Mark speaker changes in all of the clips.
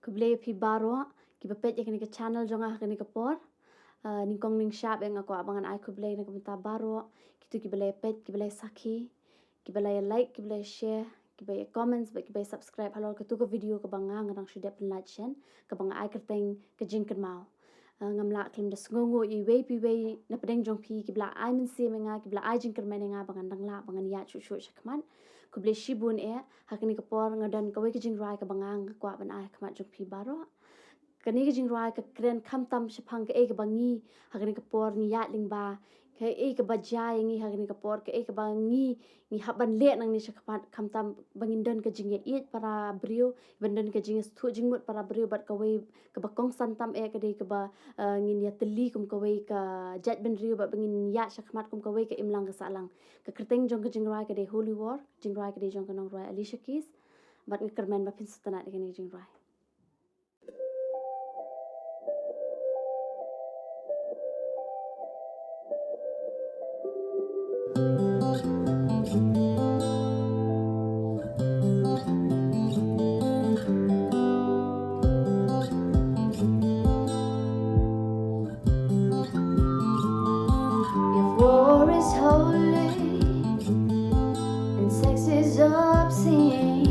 Speaker 1: Kublay pi baro ki bapet ya kini ke channel jonga kini ke por ningkong ning shap yang aku abangan ai kublay na kumta baro kitu ki balay pet ki balay sakhi ki balay like ki balay share ki balay comments ki balay subscribe halol ke tu ke video ke banga ngang sudah penlat chen ke banga ai kerteng ke jingken mau ngamla klim des ngongo I way pi way na pedeng jong pi ki bla ai min se menga ki bla ai jingken menga bangan dangla bangan ya chu chu shakman kublay shibun hakini ke por ngadan ke way ke jing rai ke bangang kwa ban ai khamat jong pi baro kani ke jing rai ke kren kham tam shapang ke ke bangi hakini ke por ni ya ling ba ke ke bajai ngi hakini ke por ke bangi ni haban le nang ni shakpat kham tam bangin don ke jing ye para brio bandan ke jing thu jing mut para brio bat ke way ke bakong san tam ke de ke ba ngin ya teli kum ke way ka jat ben rio ba bangin ya shakmat kum ke way ke imlang ke salang ke kerteng jong ke jing rai ke de holy war jing rai ke de jong ke nong rai Alicia Keys bat ngermen ba pin sutana de ke jing rai.
Speaker 2: War is holy and sex is obscene.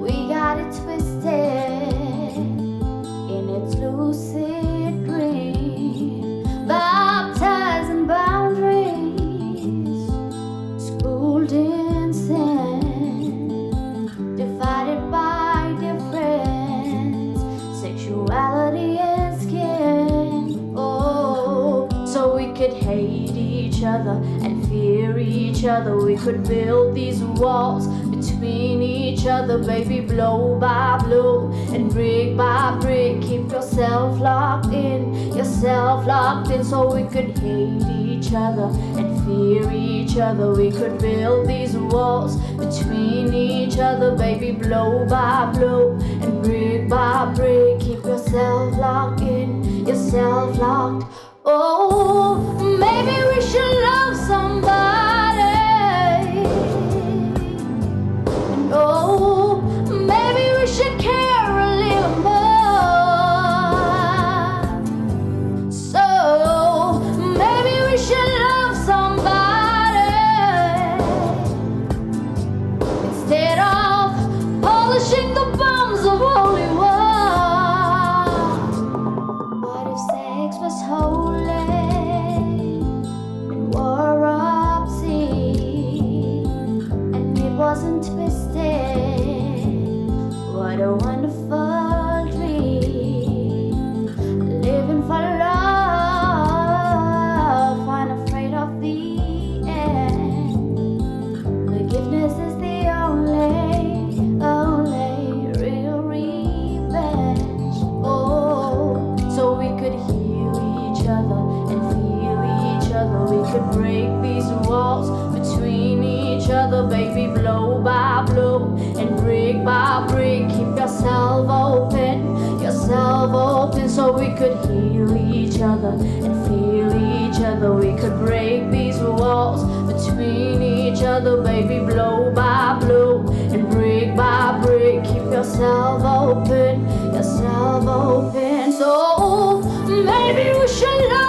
Speaker 2: We got it twisted in its lucid dream. Baptized in boundaries, schooled in sin, divided by difference, sexuality and skin. Oh, so we could hate each other and fear each other. We could build these walls between each other, baby, blow by blow and brick by brick. Keep yourself locked in, so we could hate each other and fear each other. We could build these walls between each other, baby, blow by blow and brick by brick. Keep yourself locked in, locked. Oh, maybe we should love somebody. And oh, maybe we should care a little more. So maybe we should love somebody instead of polishing the bombs of holy war. What if sex was holy? Wasn't twisted. What a wonderful dream. Living for love, unafraid of the end. Forgiveness is the only real revenge. Oh, so we could heal each other and feel each other. We could break these walls between each other, baby, blow by blow and brick by brick. Keep yourself open, so we could heal each other and feel each other. We could break these walls between each other, baby, blow by blow and brick by brick. Keep yourself open, so maybe we should love